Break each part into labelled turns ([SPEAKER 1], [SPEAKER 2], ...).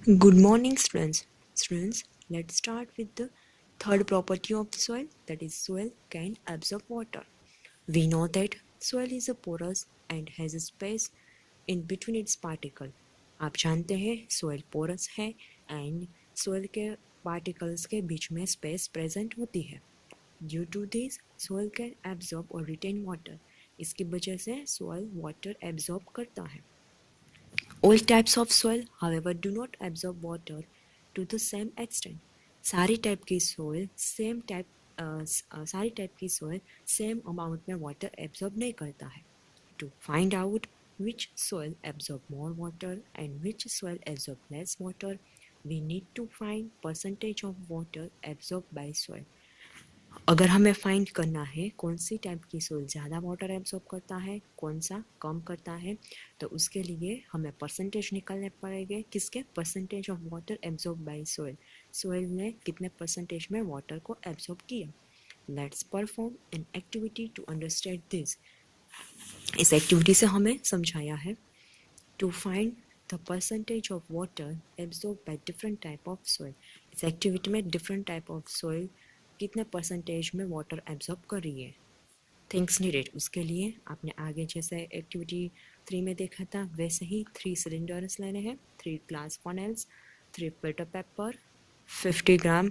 [SPEAKER 1] Good morning, students. Students, let's start with the third property of soil, that is, soil can absorb water. We know that soil is a porous and has a space in between its particle. आप जानते हैं soil porous है and soil के particles के बीच में space present होती है. Due to this, soil can absorb or retain water. इसकी वजह से soil water absorb करता है. All types of soil, however, do not absorb water to the same extent. सारी टाइप की soil सारी टाइप की soil same amount में water absorb नहीं करता है. To find out which soil absorb more water and which soil absorb less water, we need to find percentage of water absorbed by soil. अगर हमें find करना है कौन सी टाइप की सोइल ज़्यादा वाटर एब्जॉर्ब करता है, कौन सा कम करता है, तो उसके लिए हमें परसेंटेज निकालने पड़ेंगे. किसके? Percentage of water absorb by soil. Soil ने कितने परसेंटेज में वाटर को एब्जॉर्ब किया. Let's perform an activity to understand this. इस एक्टिविटी से हमें समझाया है to find the percentage of water absorb by different type of soil. इस एक्टिविटी में डिफरेंट टाइप ऑफ सोइल कितने परसेंटेज में वाटर एब्जॉर्ब कर रही है. Things needed. उसके लिए आपने आगे जैसे एक्टिविटी 3 में देखा था वैसे ही 3 सिलेंडर्स लेने हैं, 3 glass funnels, 3 filter paper, 50 gram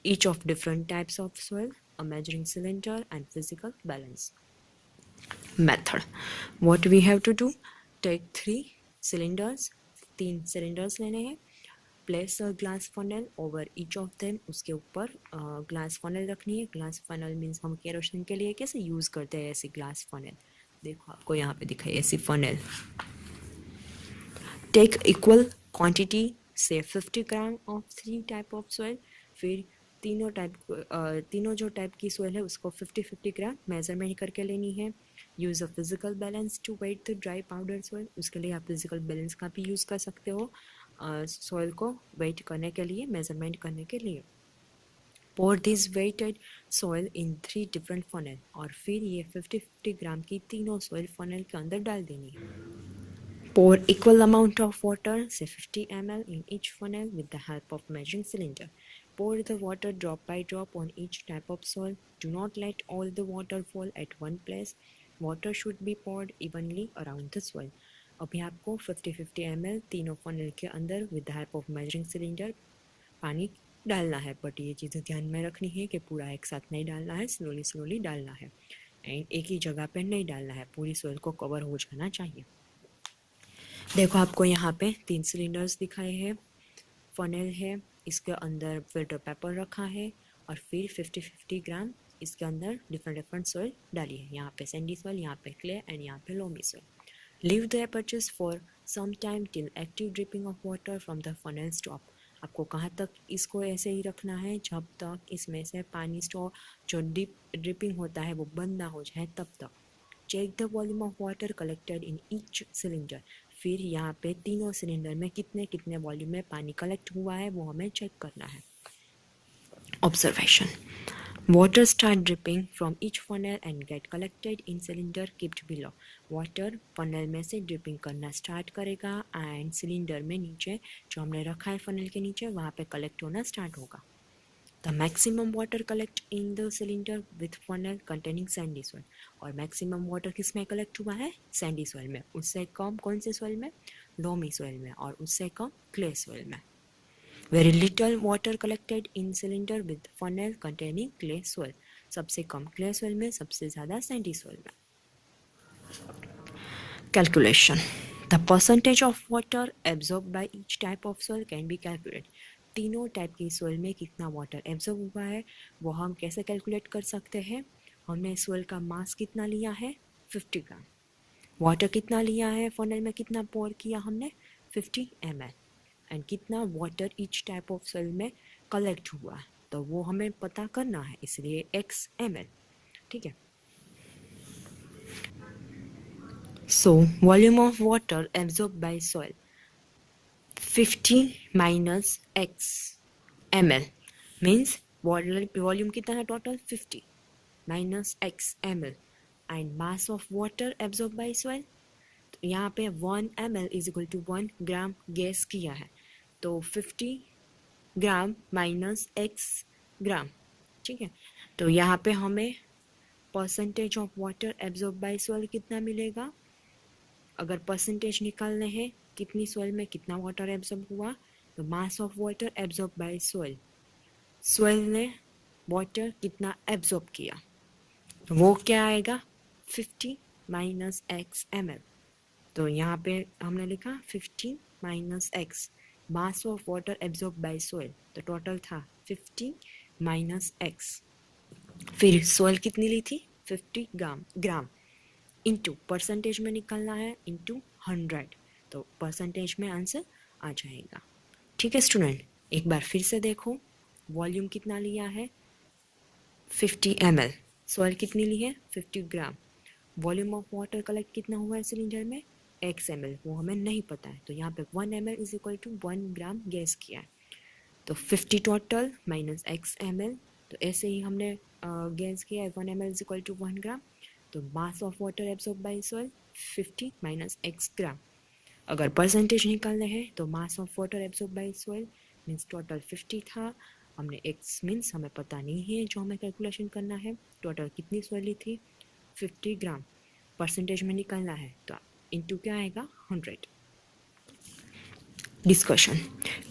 [SPEAKER 1] each of different types of soil, a measuring cylinder and physical balance. Method. What we have to do? Take 3 cylinders, 3 cylinders लेने हैं. Place a glass funnel over each of them. उसके ऊपर glass funnel रखनी है. Glass funnel means हम kerosene के लिए कैसे यूज़ करते हैं ऐसी ग्लास फनल. देखो आपको यहाँ पे दिखाई ऐसी फनल. टेक इक्वल क्वांटिटी से 50 gram of 3 type of soil. फिर तीनों जो टाइप की सोइल है उसको 50-50 ग्राम मेजरमेंट करके लेनी है. Use a physical balance to weigh the dry powder soil. उसके लिए आप फिजिकल बैलेंस का भी यूज़ कर सकते हो सोइल को वेट करने के लिए, मेजरमेंट करने के लिए. Pour this weighted soil in 3 different funnel. और फिर ये 50-50 ग्राम की तीनों सोइल फनल के अंदर डाल देनी है. Pour equal amount of water, say 50 ml, in each funnel with the help of measuring cylinder. Pour the water drop by drop on each type of soil. Do not let all the water fall at one place. Water should be poured evenly around the soil. अभी आपको 50-50 ml तीनों funnel के अंदर with the help of measuring cylinder पानी डालना है. But ये चीज़ें ध्यान में रखनी है कि पूरा एक साथ नहीं डालना है, स्लोली डालना है एंड एक ही जगह पे नहीं डालना है. पूरी सोइल को कवर हो जाना चाहिए. देखो आपको यहाँ पे 3 सिलेंडर्स दिखाए हैं, फनल है, इसके अंदर फिल्टर पेपर रखा है और फिर 50-50 ग्राम इसके अंदर डिफरेंट सोइल डाली है. यहाँ पे सैंडी सोइल, यहाँ पे क्ले एंड यहाँ पे loamy soil. Leave the apertures for some time till active dripping of water from the funnel stop. आपको कहाँ तक इसको ऐसे ही रखना है जब तक इसमें से पानी स्टॉप जो ड्रिपिंग होता है वो बंद ना हो जाए तब तक. Check the volume of water collected in each cylinder. फिर यहाँ पे तीनों सिलेंडर में कितने कितने वॉल्यूम में पानी कलेक्ट हुआ है वो हमें चेक करना है. Observation. Water start dripping from each funnel and get collected in cylinder kept below. Water funnel में से dripping करना start करेगा and cylinder में नीचे जो हमने रखा है funnel के नीचे वहाँ पे collect होना start होगा. The maximum water collect in the cylinder with funnel containing sandy soil. और maximum water किस में collect हुआ है? Sandy soil में. उससे कम कौन से soil में? Loamy soil में. और उससे कम clay soil में. Very little water collected in cylinder with funnel containing clay soil. सबसे कम clay soil में, सबसे ज़्यादा sandy soil में. Calculation. The percentage of water absorbed by each type of soil can be calculated. तीनों type की soil में कितना water absorb हुआ है वो हम कैसे कैलकुलेट कर सकते हैं. हमने सोइल का मास कितना लिया है 50 ग्राम. वाटर कितना लिया है, फनल में कितना पोर किया हमने 50 ml. एंड कितना water each type of soil में कलेक्ट हुआ है तो वो हमें पता करना है, इसलिए x ml. ठीक है. So volume of water absorb by soil 50 minus x ml means volume कितना है total 50 minus x ml and mass of water absorb by soil. तो यहाँ पे 1 ml is equal to 1 gram guess किया है तो 50 ग्राम माइनस x ग्राम, ठीक है। तो यहाँ पे हमें percentage of water absorb by soil कितना मिलेगा, अगर परसेंटेज निकालने हैं कितनी सॉइल में कितना वाटर एब्जॉर्ब हुआ, तो मास of water absorb by soil, soil ने वाटर कितना एब्जॉर्ब किया, तो वो क्या आएगा 50 माइनस एक्स एम एल। तो यहाँ पे हमने लिखा 50 minus x, mass of water absorb by soil, तो टोटल था 50 माइनस एक्स। फिर सॉइल कितनी ली थी 50 ग्राम इंटू परसेंटेज में निकालना है इंटू 100, तो परसेंटेज में आंसर आ जाएगा। ठीक है स्टूडेंट, एक बार फिर से देखो, वॉल्यूम कितना लिया है 50 ml, सॉइल कितनी ली है 50 ग्राम, वॉल्यूम ऑफ वाटर कलेक्ट कितना हुआ है सिलेंडर में x ml, वो हमें नहीं पता है, तो यहाँ पे 1 ml is equal to 1 gram guess किया है, तो 50 टोटल माइनस x ml, तो ऐसे ही हमने गैस किया है 1 ml is equal to 1 gram, तो मास of water absorb by soil 50 minus x ग्राम। अगर परसेंटेज निकालने हैं तो मास of water absorb by soil means total 50 था, हमने x मीन्स हमें पता नहीं है, जो हमें कैलकुलेशन करना है टोटल कितनी सॉइल ली थी 50 ग्राम, परसेंटेज में निकालना है तो इंटू क्या आएगा 100। Discussion,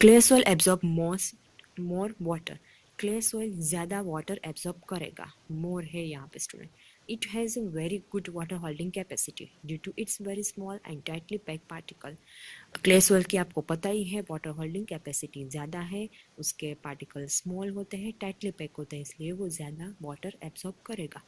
[SPEAKER 1] clay soil absorb more water, clay soil ज़्यादा वाटर एब्जॉर्ब करेगा, मोर है यहाँ पे student, it has a very good water holding capacity due to its very small and tightly packed particle. Clay soil की आपको पता ही है water holding capacity ज़्यादा है, उसके पार्टिकल स्मॉल होते हैं, टाइटली पैक होते हैं, इसलिए वो ज़्यादा वाटर एब्जॉर्ब करेगा।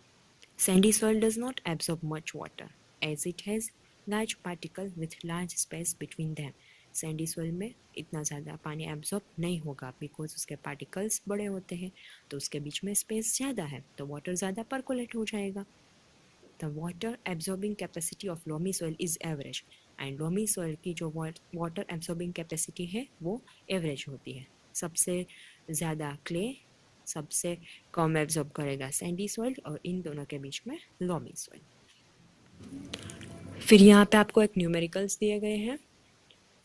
[SPEAKER 1] Sandy soil does not absorb much water as it has large particle with large space between them. Sandy soil में इतना ज़्यादा पानी एब्जॉर्ब नहीं होगा बिकॉज उसके पार्टिकल्स बड़े होते हैं, तो उसके बीच में स्पेस ज़्यादा है, तो वाटर ज़्यादा परकोलेट हो जाएगा। The water absorbing capacity of loamy soil is average, and loamy soil की जो वाटर एब्जॉर्बिंग कैपेसिटी है वो एवरेज होती है, सबसे ज़्यादा क्ले सबसे कम एब्जॉर्ब करेगा सैंडी सॉइल, और इन दोनों के बीच में लोमी सॉइल। फिर यहाँ पे आपको एक न्यूमेरिकल्स दिए गए हैं,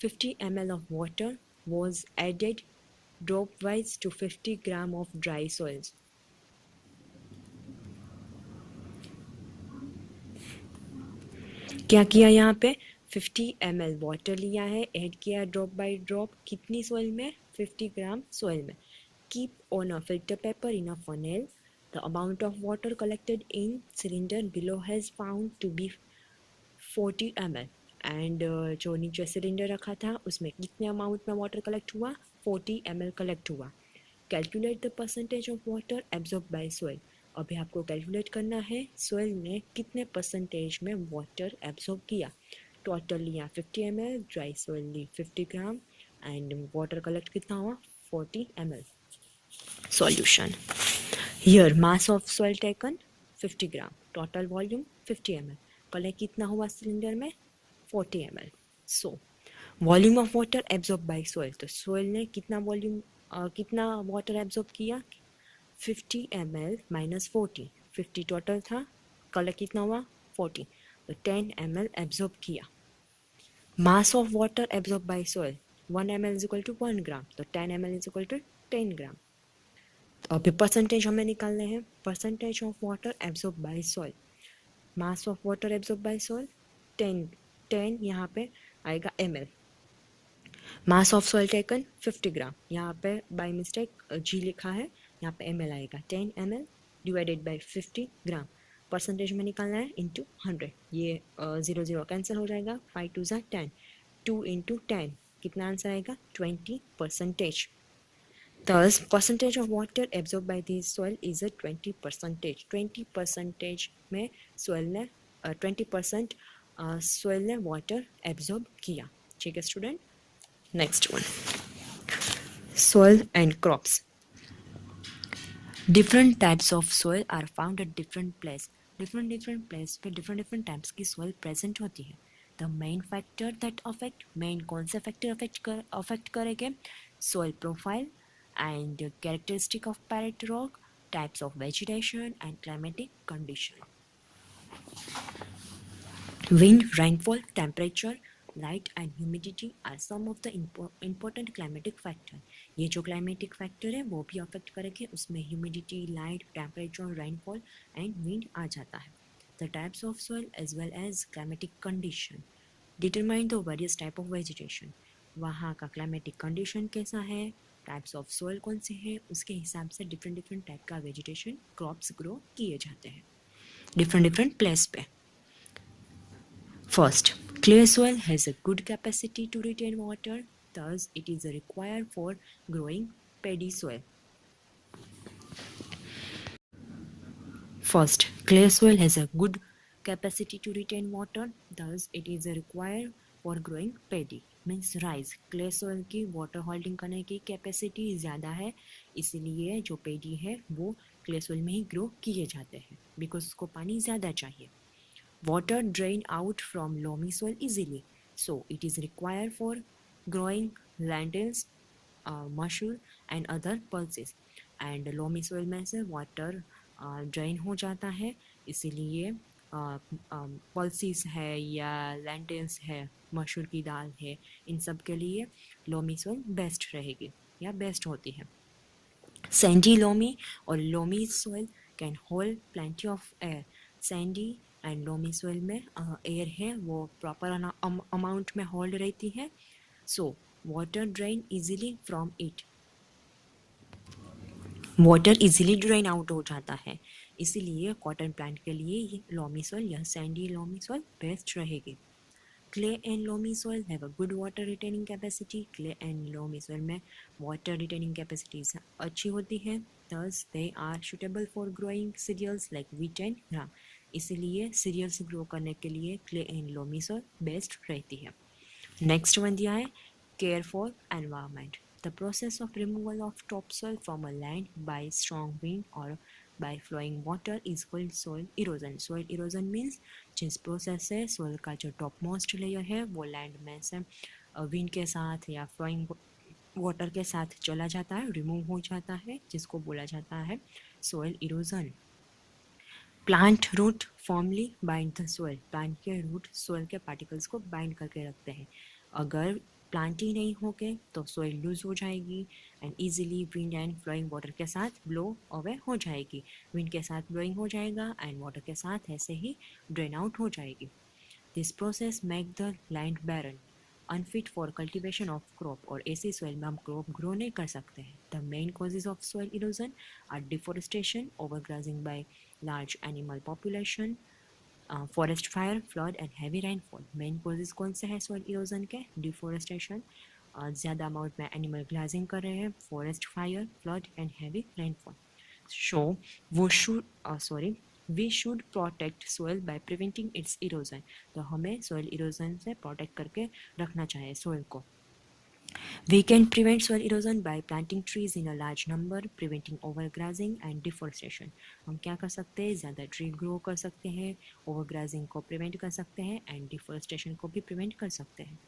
[SPEAKER 1] 50 ml of water was added drop wise to 50 gram of dry soils. क्या किया यहाँ पे 50 ml वाटर लिया है, ऐड किया ड्रॉप बाय ड्रॉप, कितनी सॉइल में 50 ग्राम सॉइल में, keep on a filter paper in a funnel, the amount of water collected in cylinder below has found to be 40 ml, and जो नीचे cylinder रखा था उसमें कितने अमाउंट में वाटर कलेक्ट हुआ 40 ml कलेक्ट हुआ। Calculate the percentage of water absorb by soil, अभी आपको कैलकुलेट करना है सॉइल ने कितने परसेंटेज में वाटर एब्जॉर्ब किया, टोटल लिया 50 ml, ड्राई सॉइल ली 50 ग्राम एंड वाटर कलेक्ट कितना हुआ 40 ml। Solution, here mass of soil taken 50 gram, total volume 50 ml, collect कितना हुआ सिलेंडर में 40 ml। So volume of water absorb by soil, तो soil ने कितना वॉल्यूम कितना वाटर एब्जॉर्ब किया 50 ml माइनस 40, 50 टोटल था, कलेक्ट कितना हुआ 40, तो 10 ml एब्जॉर्ब किया। Mass of water absorb by soil 1 ml is equal to 1 gram, तो 10 ml is equal to 10 gram. तो अभी परसेंटेज हमें निकालने हैं, percentage of water absorb by soil, mass of water absorb by soil 10 यहाँ पे आएगा ml, mass of soil taken 50 gram, यहाँ पे बाय मिस्टेक जी लिखा है, यहाँ पे ml आएगा 10 ml divided by 50 gram, percentage में निकालना है इंटू 100, ये 0 0 कैंसिल हो जाएगा, 5 2 ज़ा 10, 2 इंटू 10 कितना आंसर आएगा 20%। Thus, percentage of water absorbed by the soil is a 20%. 20% में soil ने 20% soil ने water absorb किया। ठीक है student, next one, soil and crops. Different types of soil are found at different place. different place पे different types की soil present होती है। The main factor that affect, main कौन से factor affect करेंगे, soil profile and characteristic of parent rock, types of vegetation and climatic condition. Wind, rainfall, temperature, light and humidity are some of the important climatic factor. ये जो climatic factor है वो भी affect करेंगे, उसमें humidity, light, temperature, rainfall and wind आ जाता है। The types of soil as well as climatic condition determine the various type of vegetation. वहाँ का क्लाइमेटिक कंडीशन कैसा है, टाइप्स ऑफ सॉइल कौन से हैं, उसके हिसाब से डिफरेंट डिफरेंट टाइप का वेजिटेशन क्रॉप्स ग्रो किए जाते हैं डिफरेंट डिफरेंट प्लेस पे। First, clay soil has a good capacity to retain water, thus it is required for growing paddy soil. First, clay soil has a good capacity to retain water, thus it is required for growing paddy. Means rice, clay soil की water holding करने की capacity ज़्यादा है, इसीलिए जो पेडी है वो clay soil में ही ग्रो किए जाते हैं, बिकॉज उसको पानी ज़्यादा चाहिए. Water drain out from loamy soil easily, so it is required for growing lentils, mushroom and other pulses. And loamy soil में से water drain हो जाता है, इसीलिए पल्सिस है या lentils है, मसूर की दाल है, इन सब के लिए loamy soil बेस्ट रहेगी या बेस्ट होती है. Sandy loamy or loamy soil can hold plenty of air. Sandy and loamy soil में एयर है वो प्रॉपर अमाउंट में होल्ड रहती है, so water drain easily from it, water easily drain out हो जाता है, इसीलिए कॉटन प्लांट के लिए ये लोमी सोइल या सैंडी लोमी सोइल बेस्ट रहेगी. Clay and loamy soil have a good water retaining capacity. Clay and loamy soil में वाटर रिटेनिंग कैपेसिटी अच्छी होती है, thus they are suitable for growing cereals like wheat and gram. इसीलिए cereals grow करने के लिए clay and loamy soil best रहती है. नेक्स्ट वन दिया है care for environment. The process of removal of top soil from a land by strong wind और by flowing water is called soil erosion. Soil erosion means जिस process से soil का जो top most layer है वो land में से wind के साथ या फ्लोइंग वाटर के साथ चला जाता है, रिमूव हो जाता है, जिसको बोला जाता है soil erosion. Plant root formally bind the soil. Plant के रूट सोइल के पार्टिकल्स को बाइंड करके रखते हैं. अगर प्लांट ही नहीं होगे तो सोइल लूज हो जाएगी and easily wind and flowing water के साथ ब्लो अवे हो जाएगी. विंड के साथ ब्लोइंग हो जाएगा एंड वाटर के साथ ऐसे ही ड्रेन आउट हो जाएगी. This process make the land barren, unfit for cultivation of crop. और ऐसी सोइल में हम क्रॉप ग्रो नहीं कर सकते हैं. The main causes of soil erosion are deforestation, overgrazing by large animal population, forest fire, flood and heavy rainfall. Main causes कौन से हैं सोइल इरोजन के? डिफोरेस्टेशन, ज़्यादा अमाउंट में एनिमल ग्राजिंग कर रहे हैं, forest fire, flood and heavy rainfall. So we should protect soil by preventing its erosion. तो हमें सोइल इरोजन से प्रोटेक्ट करके रखना चाहिए सोइल को. We can prevent soil erosion by planting trees in a large number, preventing overgrazing and deforestation. हम क्या कर सकते हैं? ज़्यादा ट्री ग्रो कर सकते हैं, ओवरग्राजिंग को प्रिवेंट कर सकते हैं एंड डिफोरेस्टेशन को भी प्रिवेंट कर सकते हैं.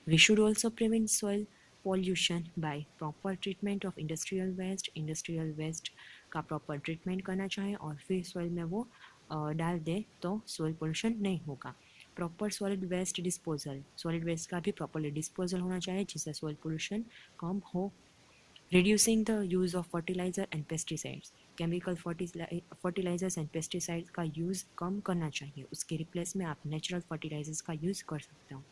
[SPEAKER 1] We should also prevent soil pollution by proper treatment of industrial waste. Industrial waste का प्रॉपर ट्रीटमेंट करना चाहिए और फिर सोइल में वो डाल दे तो सोइल पोल्यूशन नहीं होगा. Proper solid waste disposal, solid waste का भी प्रॉपरली डिस्पोजल होना चाहिए जिससे सॉइल पोल्यूशन कम हो. Reducing the use of fertiliser and pesticides. Chemical fertilisers and pesticides का यूज़ कम करना चाहिए, उसके रिप्लेस में आप नेचुरल फर्टिलाइजर्स का यूज़ कर सकते हो.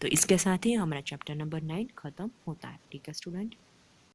[SPEAKER 1] तो इसके साथ ही हमारा चैप्टर नंबर 9 ख़त्म होता है. ठीक है स्टूडेंट.